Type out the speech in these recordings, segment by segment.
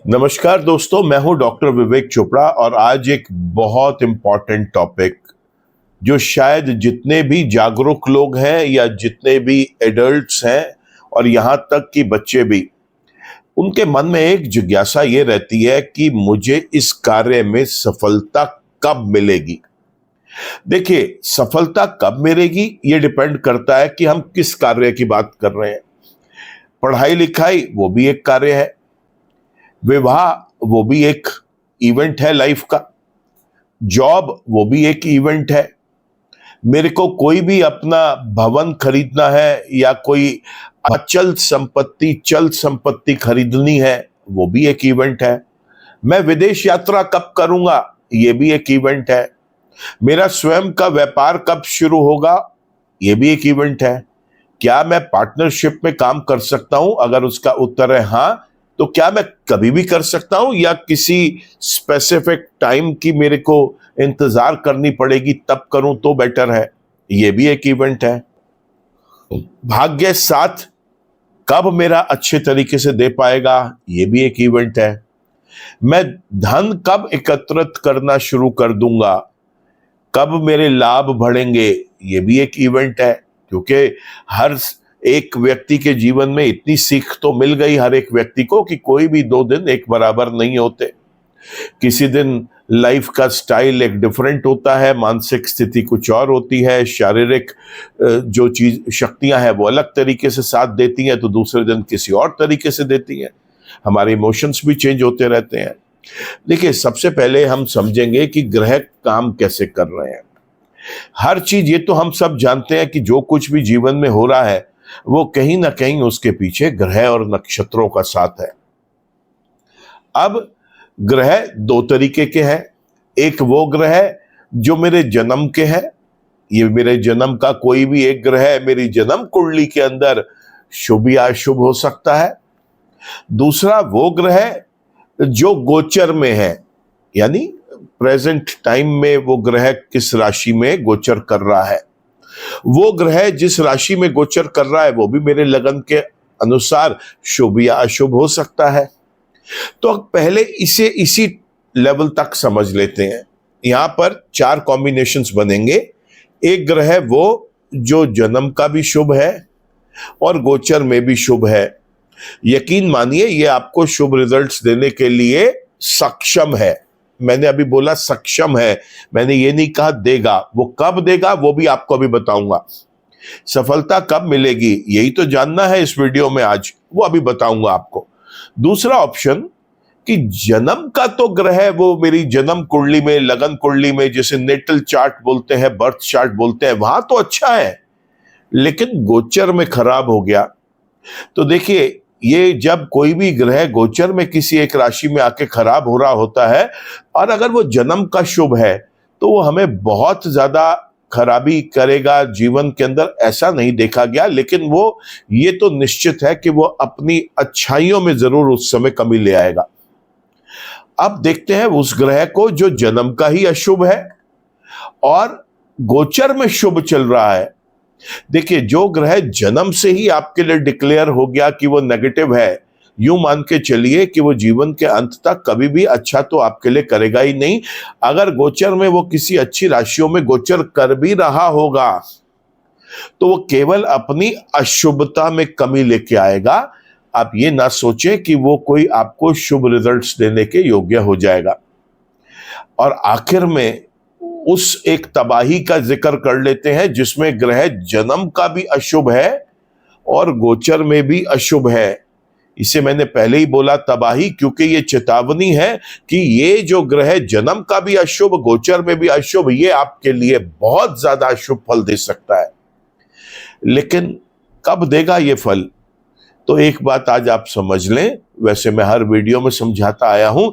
नमस्कार दोस्तों, मैं हूं डॉक्टर विवेक चोपड़ा और आज एक बहुत इंपॉर्टेंट टॉपिक जो शायद जितने भी जागरूक लोग हैं या जितने भी एडल्ट्स हैं और यहाँ तक कि बच्चे भी, उनके मन में एक जिज्ञासा ये रहती है कि मुझे इस कार्य में सफलता कब मिलेगी। देखिए, सफलता कब मिलेगी ये डिपेंड करता है कि हम किस कार्य की बात कर रहे हैं। पढ़ाई लिखाई वो भी एक कार्य है, विवाह वो भी एक इवेंट है लाइफ का, जॉब वो भी एक इवेंट है, मेरे को कोई भी अपना भवन खरीदना है या कोई अचल संपत्ति चल संपत्ति खरीदनी है वो भी एक इवेंट है, मैं विदेश यात्रा कब करूंगा ये भी एक इवेंट है, मेरा स्वयं का व्यापार कब शुरू होगा ये भी एक इवेंट है, क्या मैं पार्टनरशिप में काम कर सकता हूं, अगर उसका उत्तर है हां तो क्या मैं कभी भी कर सकता हूं या किसी स्पेसिफिक टाइम की मेरे को इंतजार करनी पड़ेगी तब करूं तो बेटर है, ये भी एक इवेंट है। भाग्य साथ कब मेरा अच्छे तरीके से दे पाएगा ये भी एक इवेंट है। मैं धन कब एकत्रित करना शुरू कर दूंगा, कब मेरे लाभ बढ़ेंगे ये भी एक इवेंट है, क्योंकि हर एक व्यक्ति के जीवन में इतनी सीख तो मिल गई हर एक व्यक्ति को कि कोई भी 2 दिन एक बराबर नहीं होते। किसी दिन लाइफ का स्टाइल एक डिफरेंट होता है, मानसिक स्थिति कुछ और होती है, शारीरिक जो चीज शक्तियां हैं वो अलग तरीके से साथ देती हैं, तो दूसरे दिन किसी और तरीके से देती हैं। हमारे इमोशंस भी चेंज होते रहते हैं। देखिए, सबसे पहले हम समझेंगे कि ग्रह काम कैसे कर रहे हैं। हर चीज ये तो हम सब जानते हैं कि जो कुछ भी जीवन में हो रहा है वो कहीं ना कहीं उसके पीछे ग्रह और नक्षत्रों का साथ है। अब ग्रह 2 तरीके के हैं, एक वो ग्रह जो मेरे जन्म के हैं, ये मेरे जन्म का कोई भी एक ग्रह मेरी जन्म कुंडली के अंदर शुभ या अशुभ हो सकता है। दूसरा वो ग्रह जो गोचर में है, यानी प्रेजेंट टाइम में वो ग्रह किस राशि में गोचर कर रहा है, वो ग्रह जिस राशि में गोचर कर रहा है वो भी मेरे लगन के अनुसार शुभ या अशुभ हो सकता है। तो पहले इसी लेवल तक समझ लेते हैं। यहां पर 4 कॉम्बिनेशंस बनेंगे। एक ग्रह वो जो जन्म का भी शुभ है और गोचर में भी शुभ है। यकीन मानिए ये आपको शुभ रिजल्ट्स देने के लिए सक्षम है। मैंने अभी बोला सक्षम है, मैंने ये नहीं कहा देगा। वो कब देगा वो भी आपको अभी बताऊंगा। सफलता कब मिलेगी यही तो जानना है इस वीडियो में आज, वो अभी बताऊंगा आपको। दूसरा ऑप्शन कि जन्म का तो ग्रह वो मेरी जन्म कुंडली में, लगन कुंडली में, जिसे नेटल चार्ट बोलते हैं, बर्थ चार्ट बोलते हैं, वहां तो अच्छा है, लेकिन गोचर में खराब हो गया। तो देखिए, ये जब कोई भी ग्रह गोचर में किसी एक राशि में आके खराब हो रहा होता है और अगर वो जन्म का शुभ है तो वो हमें बहुत ज्यादा खराबी करेगा जीवन के अंदर, ऐसा नहीं देखा गया। लेकिन वो ये तो निश्चित है कि वो अपनी अच्छाइयों में जरूर उस समय कमी ले आएगा। अब देखते हैं उस ग्रह को जो जन्म का ही अशुभ है और गोचर में शुभ चल रहा है। देखिए, जो ग्रह जन्म से ही आपके लिए डिक्लेयर हो गया कि वो नेगेटिव है, यूं मान के चलिए कि वो जीवन के अंत तक कभी भी अच्छा तो आपके लिए करेगा ही नहीं। अगर गोचर में वो किसी अच्छी राशियों में गोचर कर भी रहा होगा तो वो केवल अपनी अशुभता में कमी लेके आएगा। आप ये ना सोचें कि वो कोई आपको शुभ रिजल्ट्स देने के योग्य हो जाएगा। और आखिर में उस एक तबाही का जिक्र कर लेते हैं जिसमें ग्रह जन्म का भी अशुभ है और गोचर में भी अशुभ है। इसे मैंने पहले ही बोला तबाही, क्योंकि ये चेतावनी है कि ये जो ग्रह जन्म का भी अशुभ, गोचर में भी अशुभ, ये आपके लिए बहुत ज्यादा अशुभ फल दे सकता है। लेकिन कब देगा ये फल, तो एक बात आज आप समझ लें। वैसे मैं हर वीडियो में समझाता आया हूं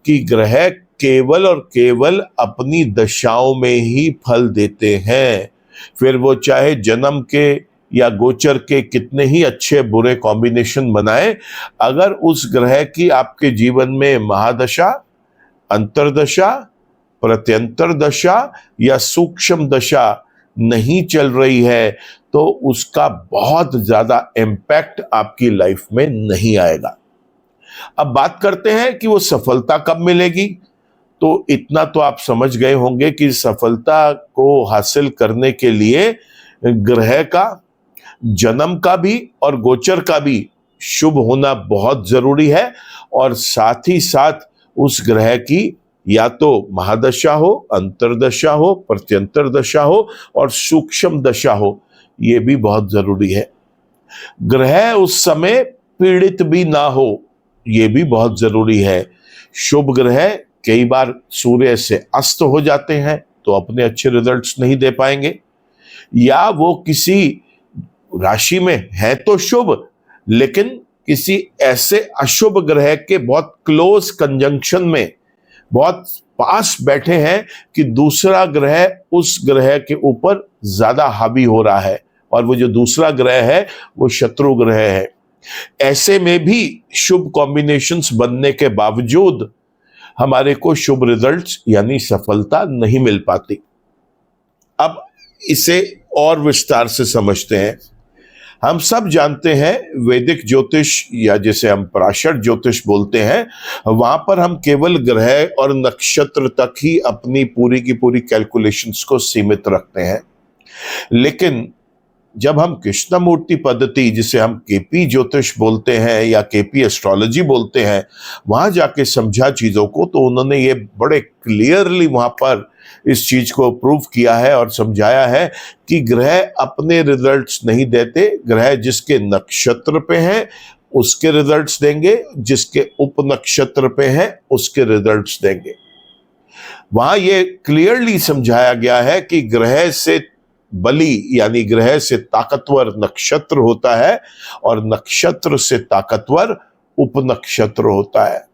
कि ग्रह केवल और केवल अपनी दशाओं में ही फल देते हैं। फिर वो चाहे जन्म के या गोचर के कितने ही अच्छे बुरे कॉम्बिनेशन बनाए, अगर उस ग्रह की आपके जीवन में महादशा, अंतरदशा प्रत्यंतर दशा या सूक्ष्म दशा नहीं चल रही है तो उसका बहुत ज्यादा इम्पैक्ट आपकी लाइफ में नहीं आएगा। अब बात करते हैं कि वो सफलता कब मिलेगी। तो इतना तो आप समझ गए होंगे कि सफलता को हासिल करने के लिए ग्रह का, जन्म का भी और गोचर का भी शुभ होना बहुत जरूरी है, और साथ ही साथ उस ग्रह की या तो महादशा हो, अंतरदशा हो, प्रत्यंतर दशा हो और सूक्ष्म दशा हो, ये भी बहुत जरूरी है। ग्रह उस समय पीड़ित भी ना हो, ये भी बहुत जरूरी है। शुभ ग्रह कई बार सूर्य से अस्त हो जाते हैं तो अपने अच्छे रिजल्ट्स नहीं दे पाएंगे, या वो किसी राशि में है तो शुभ लेकिन किसी ऐसे अशुभ ग्रह के बहुत क्लोज कंजंक्शन में, बहुत पास बैठे हैं कि दूसरा ग्रह उस ग्रह के ऊपर ज्यादा हावी हो रहा है, और वो जो दूसरा ग्रह है वो शत्रु ग्रह है। ऐसे में भी शुभ कॉम्बिनेशंस बनने के बावजूद हमारे को शुभ रिजल्ट्स यानी सफलता नहीं मिल पाती। अब इसे और विस्तार से समझते हैं। हम सब जानते हैं वैदिक ज्योतिष या जिसे हम पराशर ज्योतिष बोलते हैं, वहां पर हम केवल ग्रह और नक्षत्र तक ही अपनी पूरी की पूरी कैलकुलेशंस को सीमित रखते हैं। लेकिन जब हम कृष्णमूर्ति पद्धति, जिसे हम केपी ज्योतिष बोलते हैं या केपी एस्ट्रोलॉजी बोलते हैं, वहां जाके समझा चीजों को, तो उन्होंने ये बड़े क्लियरली वहां पर इस चीज को प्रूव किया है और समझाया है कि ग्रह अपने रिजल्ट्स नहीं देते, ग्रह जिसके नक्षत्र पे हैं उसके रिजल्ट्स देंगे, जिसके उपनक्षत्र पे हैं उसके रिजल्ट्स देंगे। वहां ये क्लियरली समझाया गया है कि ग्रह से बली यानी ग्रह से ताकतवर नक्षत्र होता है और नक्षत्र से ताकतवर उपनक्षत्र होता है।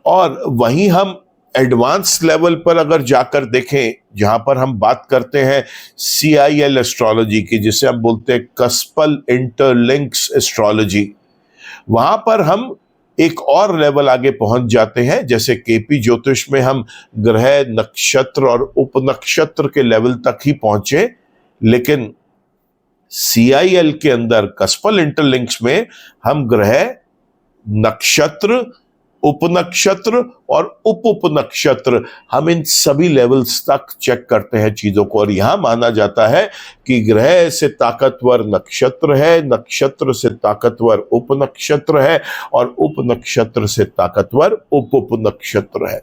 और वहीं हम एडवांस लेवल पर अगर जाकर देखें, जहां पर हम बात करते हैं CIL एस्ट्रोलॉजी की, जिसे हम बोलते हैं कस्पल इंटरलिंक्स एस्ट्रोलॉजी, वहां पर हम एक और लेवल आगे पहुंच जाते हैं। जैसे केपी ज्योतिष में हम ग्रह, नक्षत्र और उपनक्षत्र के लेवल तक ही पहुंचे, लेकिन CIL के अंदर कस्पल इंटरलिंक्स में हम ग्रह, नक्षत्र, उपनक्षत्र और उपनक्षत्र, हम इन सभी लेवल्स तक चेक करते हैं चीजों को। और यहां माना जाता है कि ग्रह से ताकतवर नक्षत्र है, नक्षत्र से ताकतवर उपनक्षत्र है और उपनक्षत्र से ताकतवर उपनक्षत्र है।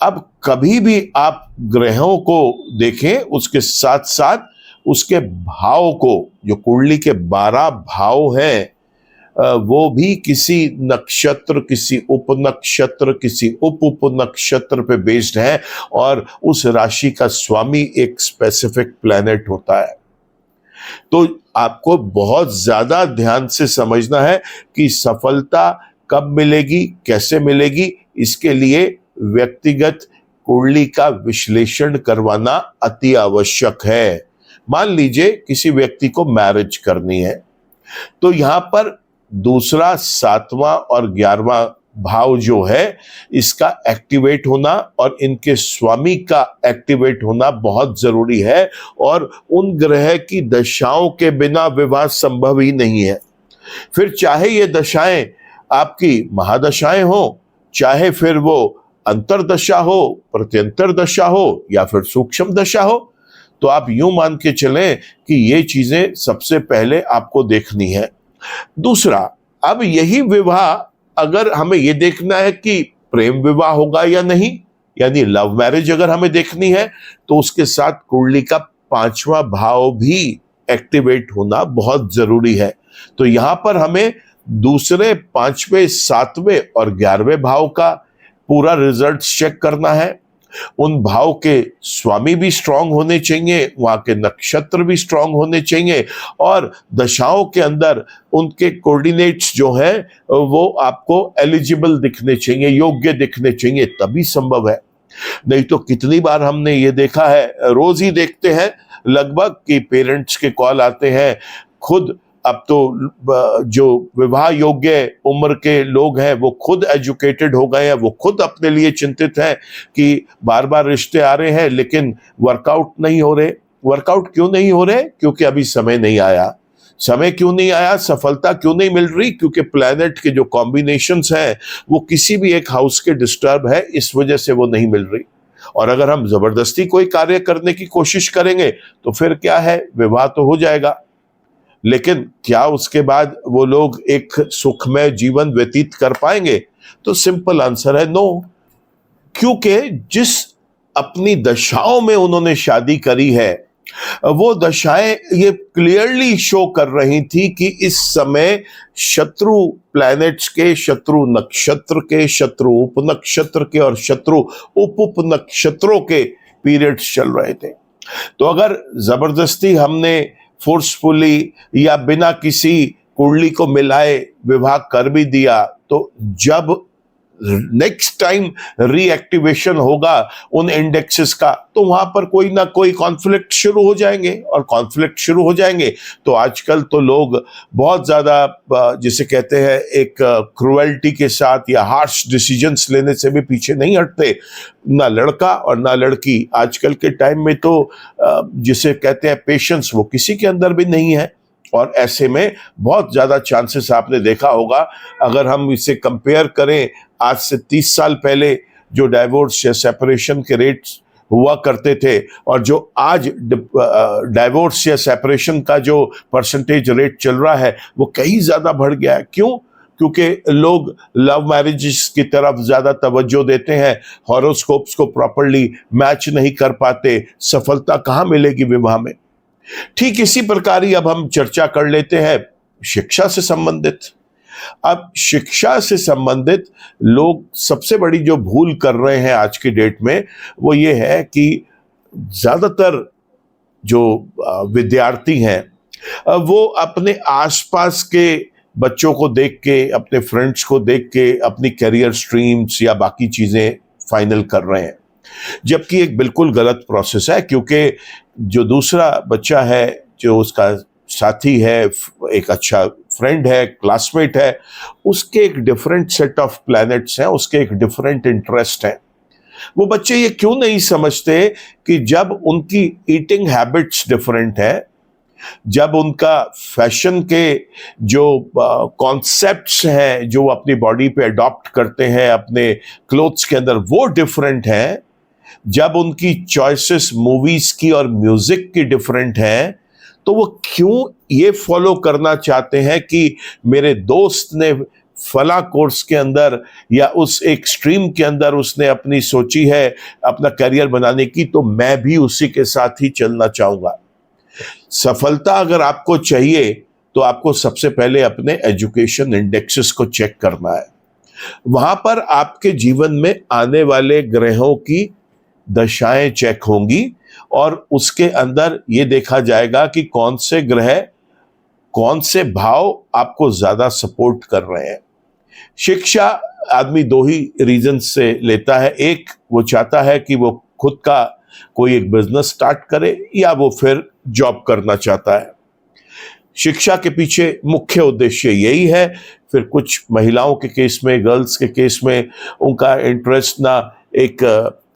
अब कभी भी आप ग्रहों को देखें, उसके साथ साथ उसके भाव को, जो कुंडली के 12 भाव हैं, वो भी किसी नक्षत्र, किसी उपनक्षत्र, किसी उपनक्षत्र पे बेस्ड है, और उस राशि का स्वामी एक स्पेसिफिक प्लैनेट होता है। तो आपको बहुत ज्यादा ध्यान से समझना है कि सफलता कब मिलेगी, कैसे मिलेगी, इसके लिए व्यक्तिगत कुंडली का विश्लेषण करवाना अति आवश्यक है। मान लीजिए किसी व्यक्ति को मैरिज करनी है, तो यहां पर दूसरा, 7वां और 11वां भाव जो है, इसका एक्टिवेट होना और इनके स्वामी का एक्टिवेट होना बहुत जरूरी है, और उन ग्रह की दशाओं के बिना विवाह संभव ही नहीं है। फिर चाहे ये दशाएं आपकी महादशाएं हो, चाहे फिर वो अंतरदशा हो, प्रत्यंतर दशा हो या फिर सूक्ष्म दशा हो, तो आप यूं मान के चलें कि ये चीजें सबसे पहले आपको देखनी है। दूसरा, अब यही विवाह अगर हमें ये देखना है कि प्रेम विवाह होगा या नहीं, यानी लव मैरिज अगर हमें देखनी है, तो उसके साथ कुंडली का 5वां भाव भी एक्टिवेट होना बहुत जरूरी है। तो यहां पर हमें दूसरे, 5वें, 7वें और 11वें भाव का पूरा रिजल्ट चेक करना है। उन भाव के स्वामी भी स्ट्रांग होने चाहिए, वहां के नक्षत्र भी स्ट्रांग होने चाहिए, और दशाओं के अंदर उनके कोऑर्डिनेट्स जो हैं वो आपको एलिजिबल दिखने चाहिए, योग्य दिखने चाहिए, तभी संभव है। नहीं तो कितनी बार हमने ये देखा है, रोज ही देखते हैं लगभग, कि पेरेंट्स के कॉल आते हैं, खुद अब तो जो विवाह योग्य उम्र के लोग हैं वो खुद एजुकेटेड हो गए हैं, वो खुद अपने लिए चिंतित हैं कि बार बार रिश्ते आ रहे हैं लेकिन वर्कआउट नहीं हो रहे। वर्कआउट क्यों नहीं हो रहे? क्योंकि अभी समय नहीं आया। समय क्यों नहीं आया? सफलता क्यों नहीं मिल रही? क्योंकि प्लैनेट के जो कॉम्बिनेशंस हैं वो किसी भी एक हाउस के डिस्टर्ब है, इस वजह से वो नहीं मिल रही। और अगर हम जबरदस्ती कोई कार्य करने की कोशिश करेंगे तो फिर क्या है, विवाह तो हो जाएगा लेकिन क्या उसके बाद वो लोग एक सुखमय जीवन व्यतीत कर पाएंगे? तो सिंपल आंसर है नो। क्योंकि जिस अपनी दशाओं में उन्होंने शादी करी है वो दशाएं ये क्लियरली शो कर रही थी कि इस समय शत्रु प्लैनेट्स के, शत्रु नक्षत्र के, शत्रु उपनक्षत्र के और शत्रु उप नक्षत्रों के पीरियड्स चल रहे थे। तो अगर जबरदस्ती हमने फोर्सफुली या बिना किसी कुंडली को मिलाए विवाह कर भी दिया तो जब नेक्स्ट टाइम रीएक्टिवेशन होगा उन इंडेक्सेस का तो वहां पर कोई ना कोई कॉन्फ्लिक्ट शुरू हो जाएंगे, और कॉन्फ्लिक्ट शुरू हो जाएंगे तो आजकल तो लोग बहुत ज्यादा जिसे कहते हैं एक क्रुएल्टी के साथ या हार्श डिसीजंस लेने से भी पीछे नहीं हटते, ना लड़का और ना लड़की। आजकल के टाइम में तो जिसे कहते हैं पेशेंस वो किसी के अंदर भी नहीं है, और ऐसे में बहुत ज्यादा चांसेस आपने देखा होगा अगर हम इसे कंपेयर करें आज से 30 साल पहले जो डाइवोर्स या सेपरेशन के रेट्स हुआ करते थे और जो आज डाइवोर्स या सेपरेशन का जो परसेंटेज रेट चल रहा है वो कहीं ज्यादा बढ़ गया है। क्यों? क्योंकि लोग लव मैरिजेस की तरफ ज्यादा तवज्जो देते हैं, हॉरोस्कोप्स को प्रॉपर्ली मैच नहीं कर पाते, सफलता कहाँ मिलेगी विवाह में। ठीक इसी प्रकार ही अब हम चर्चा कर लेते हैं शिक्षा से संबंधित। अब शिक्षा से संबंधित लोग सबसे बड़ी जो भूल कर रहे हैं आज की डेट में वो ये है कि ज्यादातर जो विद्यार्थी हैं वो अपने आसपास के बच्चों को देख के, अपने फ्रेंड्स को देख के अपनी करियर स्ट्रीम्स या बाकी चीजें फाइनल कर रहे हैं, जबकि एक बिल्कुल गलत प्रोसेस है। क्योंकि जो दूसरा बच्चा है, जो उसका साथी है, एक अच्छा फ्रेंड है, क्लासमेट है, उसके एक डिफरेंट सेट ऑफ प्लैनेट्स हैं, उसके एक डिफरेंट इंटरेस्ट हैं। वो बच्चे ये क्यों नहीं समझते कि जब उनकी ईटिंग हैबिट्स डिफरेंट है, जब उनका फैशन के जो कॉन्सेप्ट्स हैं जो अपनी बॉडी पे अडॉप्ट करते हैं अपने क्लोथ्स के अंदर वो डिफरेंट हैं, जब उनकी चॉइसेस मूवीज की और म्यूजिक की डिफरेंट हैं, तो वो क्यों ये फॉलो करना चाहते हैं कि मेरे दोस्त ने फला कोर्स के अंदर या उस एक स्ट्रीम के अंदर उसने अपनी सोची है अपना करियर बनाने की, तो मैं भी उसी के साथ ही चलना चाहूंगा। सफलता अगर आपको चाहिए तो आपको सबसे पहले अपने एजुकेशन इंडेक्सेस को चेक करना है। वहां पर आपके जीवन में आने वाले ग्रहों की दशाएं चेक होंगी और उसके अंदर यह देखा जाएगा कि कौन से ग्रह, कौन से भाव आपको ज्यादा सपोर्ट कर रहे हैं। शिक्षा आदमी दो ही रीजन से लेता है, एक वो चाहता है कि वो खुद का कोई एक बिजनेस स्टार्ट करे या वो फिर जॉब करना चाहता है। शिक्षा के पीछे मुख्य उद्देश्य यही है। फिर कुछ महिलाओं के केस में, गर्ल्स के केस में उनका इंटरेस्ट ना एक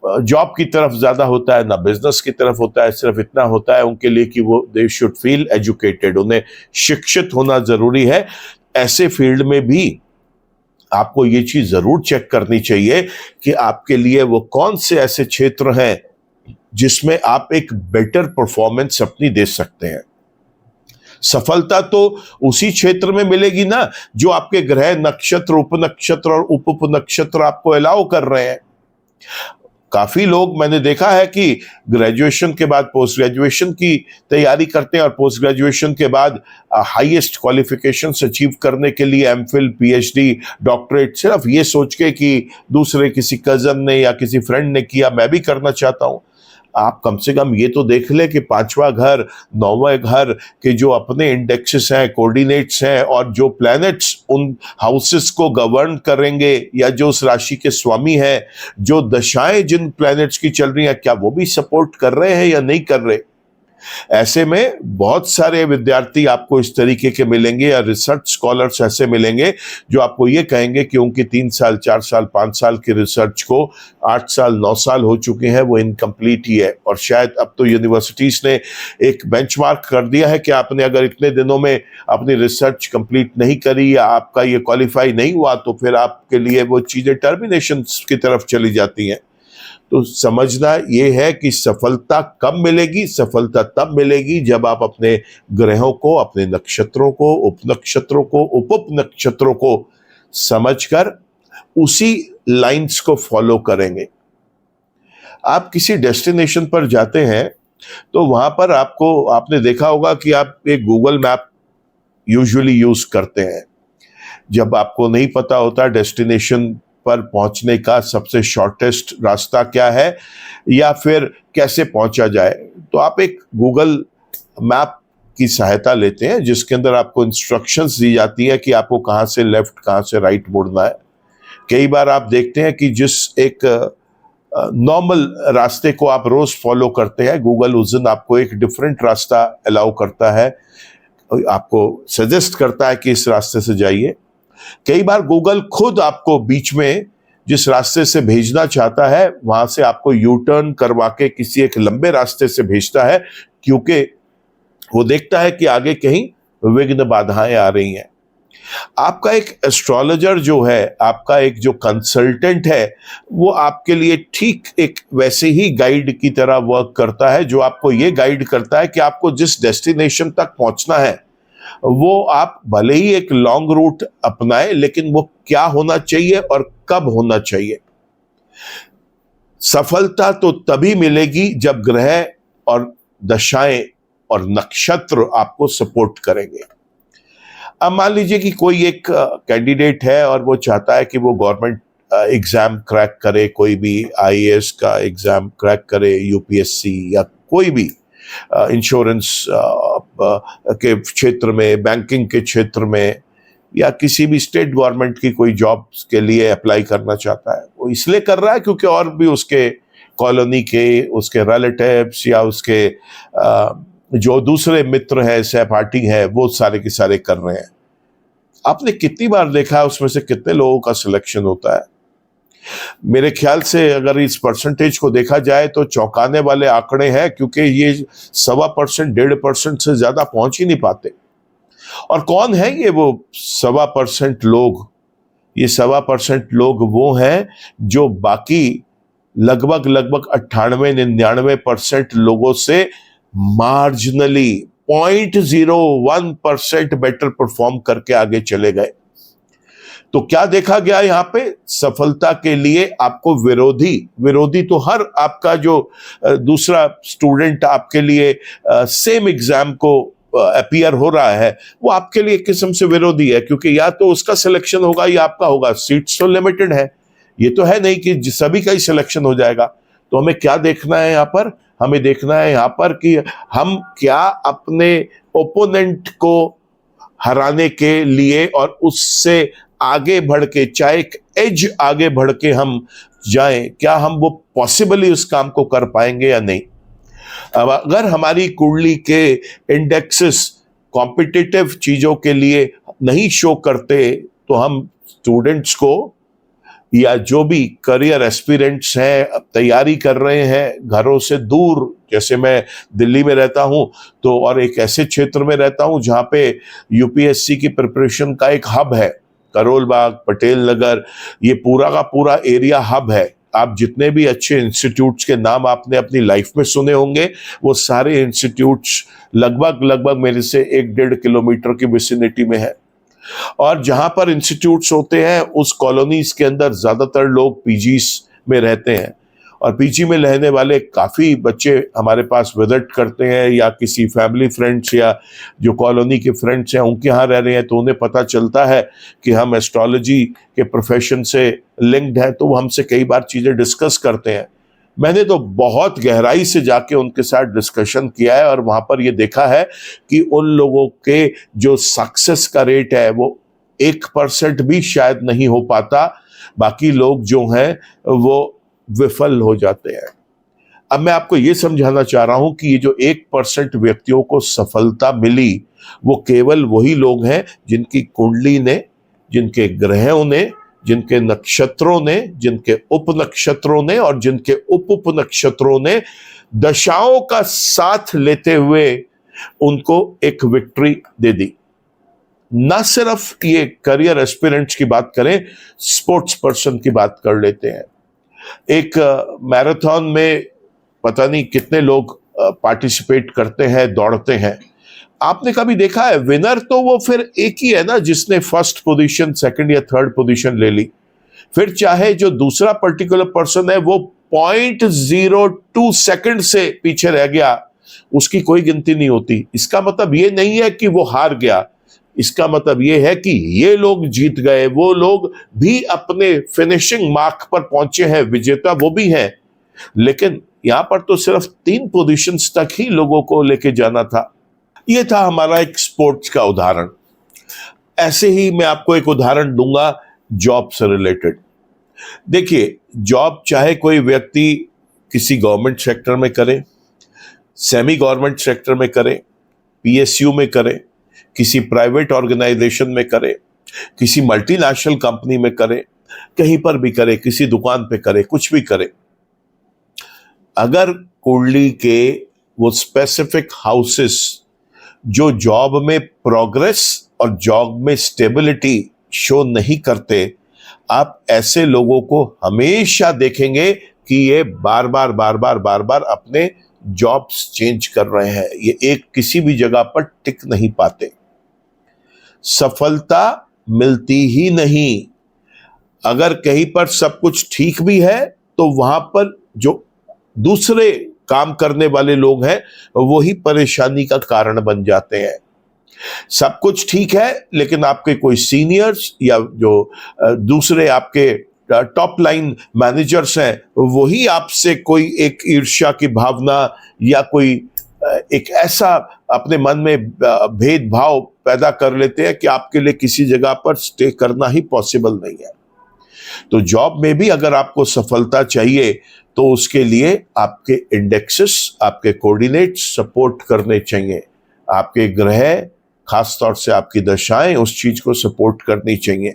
जॉब की तरफ ज्यादा होता है ना बिजनेस की तरफ होता है, सिर्फ इतना होता है उनके लिए कि वो दे शुड फील एजुकेटेड, उन्हें शिक्षित होना जरूरी है। ऐसे फील्ड में भी आपको ये चीज जरूर चेक करनी चाहिए कि आपके लिए वो कौन से ऐसे क्षेत्र हैं जिसमें आप एक बेटर परफॉर्मेंस अपनी दे सकते हैं। सफलता तो उसी क्षेत्र में मिलेगी ना जो आपके ग्रह, नक्षत्र, उपनक्षत्र और उप नक्षत्र आपको अलाउ कर रहे हैं। काफी लोग मैंने देखा है कि ग्रेजुएशन के बाद पोस्ट ग्रेजुएशन की तैयारी करते हैं और पोस्ट ग्रेजुएशन के बाद हाईएस्ट क्वालिफिकेशंस अचीव करने के लिए एमफिल, पीएचडी, डॉक्टरेट सिर्फ ये सोच के कि दूसरे किसी कजन ने या किसी फ्रेंड ने किया मैं भी करना चाहता हूं। आप कम से कम ये तो देख ले कि 5वां घर, 9वां घर के जो अपने इंडेक्सेस हैं, कोऑर्डिनेट्स हैं और जो प्लैनेट्स उन हाउसेस को गवर्न करेंगे या जो उस राशि के स्वामी हैं, जो दशाएं जिन प्लैनेट्स की चल रही हैं, क्या वो भी सपोर्ट कर रहे हैं या नहीं कर रहे। ऐसे में बहुत सारे विद्यार्थी आपको इस तरीके के मिलेंगे या रिसर्च स्कॉलर्स ऐसे मिलेंगे जो आपको ये कहेंगे कि उनकी 3 साल 4 साल 5 साल की रिसर्च को 8 साल 9 साल हो चुके हैं, वो इनकम्प्लीट ही है। और शायद अब तो यूनिवर्सिटीज ने एक बेंचमार्क कर दिया है कि आपने अगर इतने दिनों में अपनी रिसर्च कंप्लीट नहीं करी या आपका ये क्वालिफाई नहीं हुआ तो फिर आपके लिए वो चीज़ें टर्मिनेशन की तरफ चली जाती हैं। तो समझना ये है कि सफलता कब मिलेगी? सफलता तब मिलेगी जब आप अपने ग्रहों को, अपने नक्षत्रों को, उपनक्षत्रों को, उप नक्षत्रों को समझकर उसी लाइंस को फॉलो करेंगे। आप किसी डेस्टिनेशन पर जाते हैं तो वहां पर आपने देखा होगा कि आप एक गूगल मैप यूजुअली यूज करते हैं। जब आपको नहीं पता होता डेस्टिनेशन पर पहुंचने का सबसे शॉर्टेस्ट रास्ता क्या है या फिर कैसे पहुंचा जाए, तो आप एक गूगल मैप की सहायता लेते हैं जिसके अंदर आपको इंस्ट्रक्शंस दी जाती है कि आपको कहां से लेफ्ट कहां से राइट मुड़ना है। कई बार आप देखते हैं कि जिस एक नॉर्मल रास्ते को आप रोज फॉलो करते हैं, गूगल उस दिन आपको एक डिफरेंट रास्ता अलाउ करता है, आपको सजेस्ट करता है कि इस रास्ते से जाइए। कई बार गूगल खुद आपको बीच में जिस रास्ते से भेजना चाहता है वहां से आपको यू टर्न करवा के किसी एक लंबे रास्ते से भेजता है, क्योंकि वो देखता है कि आगे कहीं विघ्न बाधाएं आ रही हैं। आपका एक एस्ट्रोलॉजर जो है, आपका एक जो कंसल्टेंट है, वो आपके लिए ठीक एक वैसे ही गाइड की तरह वर्क करता है, जो आपको ये गाइड करता है कि आपको जिस डेस्टिनेशन तक पहुंचना है वो आप भले ही एक लॉन्ग रूट अपनाएं, लेकिन वो क्या होना चाहिए और कब होना चाहिए। सफलता तो तभी मिलेगी जब ग्रह और दशाएं और नक्षत्र आपको सपोर्ट करेंगे। अब मान लीजिए कि कोई एक कैंडिडेट है और वो चाहता है कि वो गवर्नमेंट एग्जाम क्रैक करे, कोई भी आईएएस का एग्जाम क्रैक करे, यूपीएससी या कोई भी इंश्योरेंस के क्षेत्र में, बैंकिंग के क्षेत्र में या किसी भी स्टेट गवर्नमेंट की कोई जॉब के लिए अप्लाई करना चाहता है। वो इसलिए कर रहा है क्योंकि और भी उसके कॉलोनी के, उसके रिलेटिव्स या उसके जो दूसरे मित्र हैं, सहपाठी हैं, वो सारे के सारे कर रहे हैं। आपने कितनी बार देखा है उसमें से कितने लोगों का सिलेक्शन होता है? मेरे ख्याल से अगर इस परसेंटेज को देखा जाए तो चौंकाने वाले आंकड़े हैं, क्योंकि ये 1.25% 1.5% से ज्यादा पहुंच ही नहीं पाते। और कौन है ये वो 1.25% लोग? ये 1.25% लोग वो हैं जो बाकी लगभग 98-99% लोगों से मार्जिनली 0.01% बेटर परफॉर्म करके आगे चले गए। तो क्या देखा गया यहां पे? सफलता के लिए आपको विरोधी तो हर आपका जो दूसरा स्टूडेंट आपके लिए सेम एग्जाम को अपीयर हो रहा है, वो आपके लिए एक किस्म से विरोधी है, क्योंकि या तो उसका सिलेक्शन होगा या आपका होगा। सीट्स तो लिमिटेड है, ये तो है नहीं कि सभी का ही सिलेक्शन हो जाएगा। तो हमें क्या देखना है यहाँ पर? हमें देखना है यहाँ पर कि हम क्या अपने ओपोनेंट को हराने के लिए और उससे आगे बढ़ के, चाहे एक एज आगे बढ़ के हम जाएं, क्या हम वो पॉसिबली उस काम को कर पाएंगे या नहीं। अब अगर हमारी कुंडली के इंडेक्सेस कॉम्पिटिटिव चीजों के लिए नहीं शो करते तो हम स्टूडेंट्स को या जो भी करियर एस्पिरेंट्स हैं, तैयारी कर रहे हैं घरों से दूर, जैसे मैं दिल्ली में रहता हूं तो, और एक ऐसे क्षेत्र में रहता हूं जहां पे यूपीएससी की प्रिपरेशन का एक हब है, करोल बाग, पटेल नगर, ये पूरा का पूरा एरिया हब है। आप जितने भी अच्छे इंस्टीट्यूट्स के नाम आपने अपनी लाइफ में सुने होंगे, वो सारे इंस्टीट्यूट्स लगभग मेरे से 1-1.5 किलोमीटर की विसिनिटी में है। और जहां पर इंस्टीट्यूट्स होते हैं उस कॉलोनीज के अंदर ज्यादातर लोग पीजीज में रहते हैं, और पीजी में रहने वाले काफी बच्चे हमारे पास विजिट करते हैं, या किसी फैमिली फ्रेंड्स या जो कॉलोनी के फ्रेंड्स हैं उनके यहाँ रह रहे हैं, तो उन्हें पता चलता है कि हम एस्ट्रोलॉजी के प्रोफेशन से लिंक्ड हैं, तो वो हमसे कई बार चीजें डिस्कस करते हैं। मैंने तो बहुत गहराई से जाके उनके साथ डिस्कशन किया है, और वहां पर ये देखा है कि उन लोगों के जो सक्सेस का रेट है वो 1% भी शायद नहीं हो पाता, बाकी लोग जो हैं वो विफल हो जाते हैं। अब मैं आपको ये समझाना चाह रहा हूं कि ये जो 1% व्यक्तियों को सफलता मिली, वो केवल वही लोग हैं जिनकी कुंडली ने, जिनके ग्रहों ने, जिनके नक्षत्रों ने, जिनके उपनक्षत्रों ने और जिनके उप नक्षत्रों ने दशाओं का साथ लेते हुए उनको एक विक्ट्री दे दी। ना सिर्फ ये करियर एस्पिरेंट्स की बात करें, स्पोर्ट्स पर्सन की बात कर लेते हैं। एक मैराथन में पता नहीं कितने लोग पार्टिसिपेट करते हैं, दौड़ते हैं। आपने कभी देखा है विनर तो वो फिर एक ही है ना, जिसने फर्स्ट पोजीशन, सेकंड या थर्ड पोजीशन ले ली। फिर चाहे जो दूसरा पर्टिकुलर पर्सन है वो 0.02 सेकंड से पीछे रह गया, उसकी कोई गिनती नहीं होती। इसका मतलब ये नहीं है कि वो हार गया, इसका मतलब ये है कि ये लोग जीत गए, वो लोग भी अपने फिनिशिंग मार्क पर पहुंचे हैं, विजेता वो भी हैं। लेकिन यहां पर तो सिर्फ 3 पोजीशंस तक ही लोगों को लेके जाना था। ये था हमारा एक स्पोर्ट्स का उदाहरण। ऐसे ही मैं आपको एक उदाहरण दूंगा जॉब से रिलेटेड। देखिए, जॉब चाहे कोई व्यक्ति किसी गवर्नमेंट सेक्टर में करे, सेमी गवर्नमेंट सेक्टर में करे, पीएसयू में करे, किसी प्राइवेट ऑर्गेनाइजेशन में करे, किसी मल्टीनेशनल कंपनी में करे, कहीं पर भी करे, किसी दुकान पे करे, कुछ भी करे, अगर कुंडली के वो स्पेसिफिक हाउसेस जो जॉब में प्रोग्रेस और जॉब में स्टेबिलिटी शो नहीं करते, आप ऐसे लोगों को हमेशा देखेंगे कि ये बार बार अपने जॉब्स चेंज कर रहे हैं। ये एक किसी भी जगह पर टिक नहीं पाते, सफलता मिलती ही नहीं। अगर कहीं पर सब कुछ ठीक भी है तो वहां पर जो दूसरे काम करने वाले लोग हैं वही परेशानी का कारण बन जाते हैं। सब कुछ ठीक है लेकिन आपके कोई सीनियर्स या जो दूसरे आपके टॉप लाइन मैनेजर्स हैं वही आपसे कोई एक ईर्ष्या की भावना या कोई एक ऐसा अपने मन में भेदभाव पैदा कर लेते हैं कि आपके लिए किसी जगह पर स्टे करना ही पॉसिबल नहीं है। तो जॉब में भी अगर आपको सफलता चाहिए तो उसके लिए आपके इंडेक्सेस, आपके कोऑर्डिनेट्स सपोर्ट करने चाहिए। आपके ग्रह, खासतौर से आपकी दशाएं उस चीज को सपोर्ट करनी चाहिए।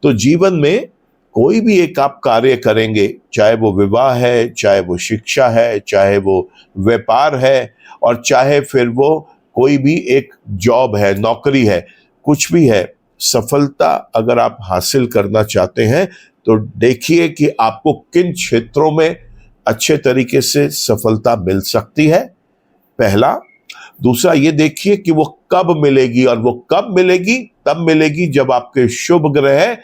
तो जीवन में कोई भी एक आप कार्य करेंगे, चाहे वो विवाह है, चाहे वो शिक्षा है, चाहे वो व्यापार है और चाहे फिर वो कोई भी एक जॉब है, नौकरी है, कुछ भी है, सफलता अगर आप हासिल करना चाहते हैं तो देखिए कि आपको किन क्षेत्रों में अच्छे तरीके से सफलता मिल सकती है, पहला। दूसरा, ये देखिए कि वो कब मिलेगी, और वो कब मिलेगी, तब मिलेगी जब आपके शुभ ग्रह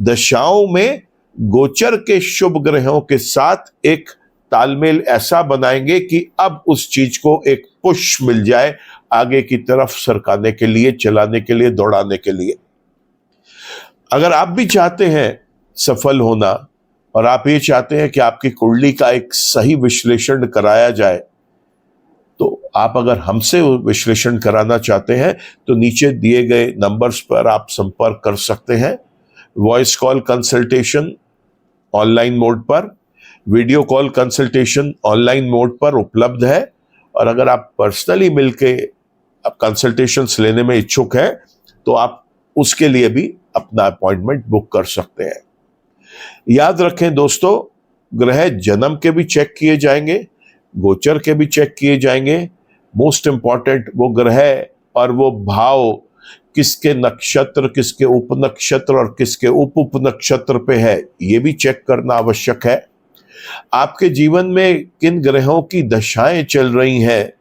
दशाओं में गोचर के शुभ ग्रहों के साथ एक तालमेल ऐसा बनाएंगे कि अब उस चीज को एक पुश मिल जाए आगे की तरफ सरकाने के लिए, चलाने के लिए, दौड़ाने के लिए। अगर आप भी चाहते हैं सफल होना और आप ये चाहते हैं कि आपकी कुंडली का एक सही विश्लेषण कराया जाए, तो आप अगर हमसे विश्लेषण कराना चाहते हैं तो नीचे दिए गए नंबर्स पर आप संपर्क कर सकते हैं। Voice call consultation online mode पर, video call consultation online mode पर उपलब्ध है। और अगर आप पर्सनली मिलके कंसल्टेशंस लेने में इच्छुक हैं तो आप उसके लिए भी अपना अपॉइंटमेंट बुक कर सकते हैं। याद रखें दोस्तों, ग्रह जन्म के भी चेक किए जाएंगे, गोचर के भी चेक किए जाएंगे। मोस्ट इंपॉर्टेंट वो ग्रह और वो भाव किसके नक्षत्र, किसके उपनक्षत्र और किसके उप नक्षत्र पे है, ये भी चेक करना आवश्यक है। आपके जीवन में किन ग्रहों की दशाएं चल रही हैं,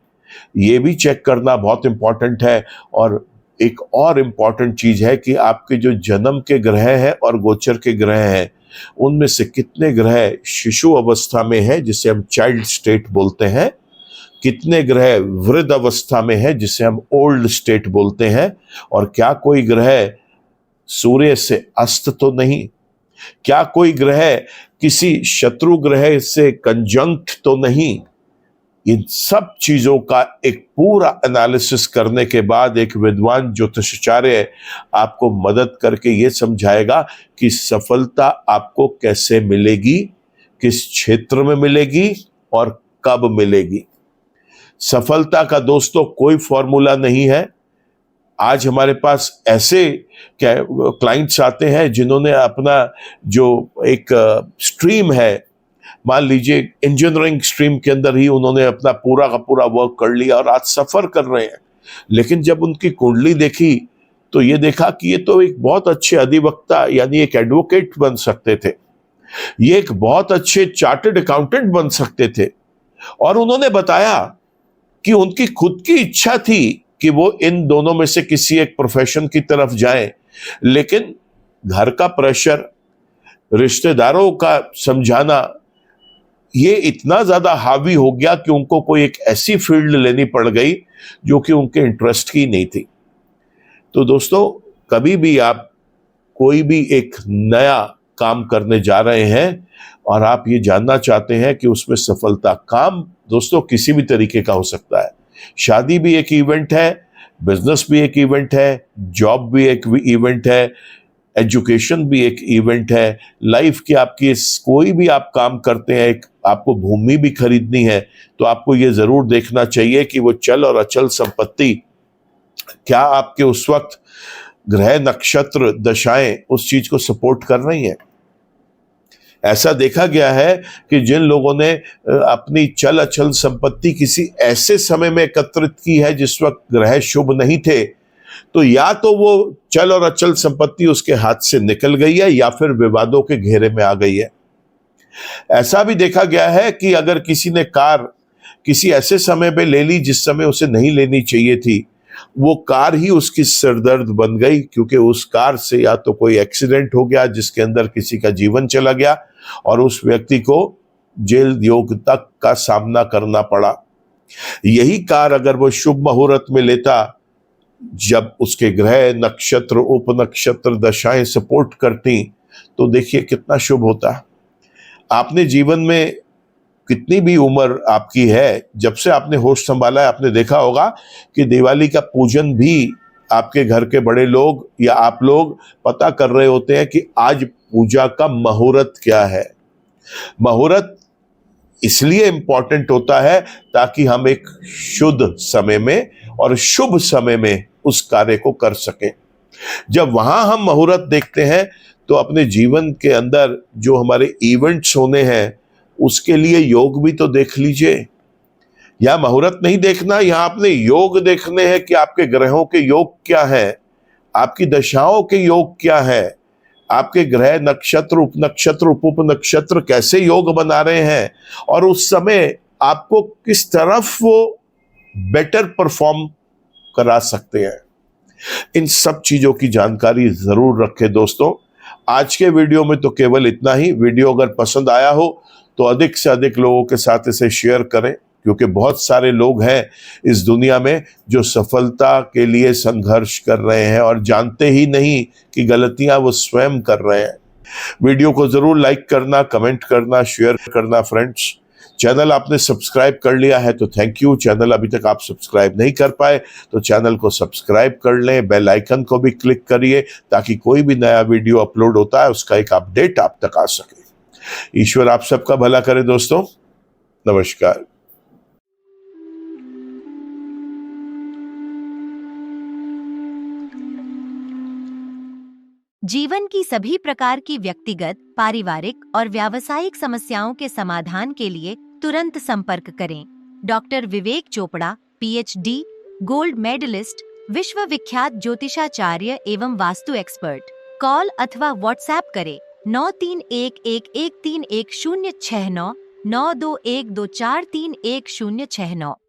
ये भी चेक करना बहुत इंपॉर्टेंट है। और एक और इंपॉर्टेंट चीज है कि आपके जो जन्म के ग्रह हैं और गोचर के ग्रह हैं, उनमें से कितने ग्रह शिशु अवस्था में है जिसे हम चाइल्ड स्टेट बोलते हैं, कितने ग्रह वृद्ध अवस्था में है जिसे हम ओल्ड स्टेट बोलते हैं, और क्या कोई ग्रह सूर्य से अस्त तो नहीं, क्या कोई ग्रह किसी शत्रु ग्रह से कंजंक्ट तो नहीं। इन सब चीजों का एक पूरा एनालिसिस करने के बाद एक विद्वान ज्योतिषाचार्य आपको मदद करके ये समझाएगा कि सफलता आपको कैसे मिलेगी, किस क्षेत्र में मिलेगी और कब मिलेगी। सफलता का दोस्तों कोई फॉर्मूला नहीं है। आज हमारे पास ऐसे क्लाइंट्स आते हैं जिन्होंने अपना जो एक स्ट्रीम है, मान लीजिए इंजीनियरिंग स्ट्रीम के अंदर ही उन्होंने अपना पूरा का पूरा वर्क कर लिया और आज सफर कर रहे हैं, लेकिन जब उनकी कुंडली देखी तो ये देखा कि ये तो एक बहुत अच्छे अधिवक्ता यानी एक एडवोकेट बन सकते थे, ये एक बहुत अच्छे चार्टर्ड अकाउंटेंट बन सकते थे। और उन्होंने बताया कि उनकी खुद की इच्छा थी कि वो इन दोनों में से किसी एक प्रोफेशन की तरफ जाएं, लेकिन घर का प्रेशर, रिश्तेदारों का समझाना, ये इतना ज्यादा हावी हो गया कि उनको कोई एक ऐसी फील्ड लेनी पड़ गई जो कि उनके इंटरेस्ट की नहीं थी। तो दोस्तों, कभी भी आप कोई भी एक नया काम करने जा रहे हैं और आप ये जानना चाहते हैं कि उसमें सफलता, काम दोस्तों किसी भी तरीके का हो सकता है। शादी भी एक इवेंट है, बिजनेस भी एक इवेंट है, जॉब भी एक इवेंट है, एजुकेशन भी एक इवेंट है, लाइफ की आपकी कोई भी आप काम करते हैं, एक आपको भूमि भी खरीदनी है तो आपको ये जरूर देखना चाहिए कि वो चल और अचल संपत्ति क्या आपके उस वक्त ग्रह नक्षत्र दशाएं उस चीज को सपोर्ट कर रही हैं। ऐसा देखा गया है कि जिन लोगों ने अपनी चल अचल संपत्ति किसी ऐसे समय में एकत्रित की है जिस वक्त ग्रह शुभ नहीं थे, तो या तो वो चल और अचल संपत्ति उसके हाथ से निकल गई है या फिर विवादों के घेरे में आ गई है। ऐसा भी देखा गया है कि अगर किसी ने कार किसी ऐसे समय पे ले ली जिस समय उसे नहीं लेनी चाहिए थी, वो कार ही उसकी सिरदर्द बन गई, क्योंकि उस कार से या तो कोई एक्सीडेंट हो गया जिसके अंदर किसी का जीवन चला गया और उस व्यक्ति को जेल योग तक का सामना करना पड़ा। यही कार अगर वो शुभ मुहूर्त में लेता, जब उसके ग्रह नक्षत्र उप नक्षत्र दशाएं सपोर्ट करती, तो देखिए कितना शुभ होता। आपने जीवन में कितनी भी उम्र आपकी है, जब से आपने होश संभाला है, आपने देखा होगा कि दिवाली का पूजन भी आपके घर के बड़े लोग या आप लोग पता कर रहे होते हैं कि आज पूजा का मुहूर्त क्या है। मुहूर्त इसलिए इंपॉर्टेंट होता है ताकि हम एक शुद्ध समय में और शुभ समय में उस कार्य को कर सकें। जब वहां हम मुहूर्त देखते हैं तो अपने जीवन के अंदर जो हमारे इवेंट्स होने हैं उसके लिए योग भी तो देख लीजिए। या मुहूर्त नहीं देखना, यहां आपने योग देखने हैं कि आपके ग्रहों के योग क्या है, आपकी दशाओं के योग क्या है, आपके ग्रह नक्षत्र उप नक्षत्र उप नक्षत्र कैसे योग बना रहे हैं और उस समय आपको किस तरफ वो बेटर परफॉर्म करा सकते हैं। इन सब चीजों की जानकारी जरूर रखें दोस्तों। आज के वीडियो में तो केवल इतना ही। वीडियो अगर पसंद आया हो तो अधिक से अधिक लोगों के साथ इसे शेयर करें, क्योंकि बहुत सारे लोग हैं इस दुनिया में जो सफलता के लिए संघर्ष कर रहे हैं और जानते ही नहीं कि गलतियां वो स्वयं कर रहे हैं। वीडियो को जरूर लाइक करना, कमेंट करना, शेयर करना फ्रेंड्स। चैनल आपने सब्सक्राइब कर लिया है तो थैंक यू। चैनल अभी तक आप सब्सक्राइब नहीं कर पाए तो चैनल को सब्सक्राइब कर लें, बेल आइकन को भी क्लिक करिए ताकि कोई भी नया वीडियो अपलोड होता है उसका एक अपडेट आप तक आ सके। ईश्वर आप सबका भला करे दोस्तों। नमस्कार। जीवन की सभी प्रकार की व्यक्तिगत, पारिवारिक और व्यावसायिक समस्याओं के समाधान के लिए तुरंत संपर्क करें। डॉक्टर विवेक चोपड़ा, PhD, गोल्ड मेडलिस्ट, विश्व विख्यात ज्योतिषाचार्य एवं वास्तु एक्सपर्ट। कॉल अथवा व्हाट्सएप करें 9311131069 9212431069।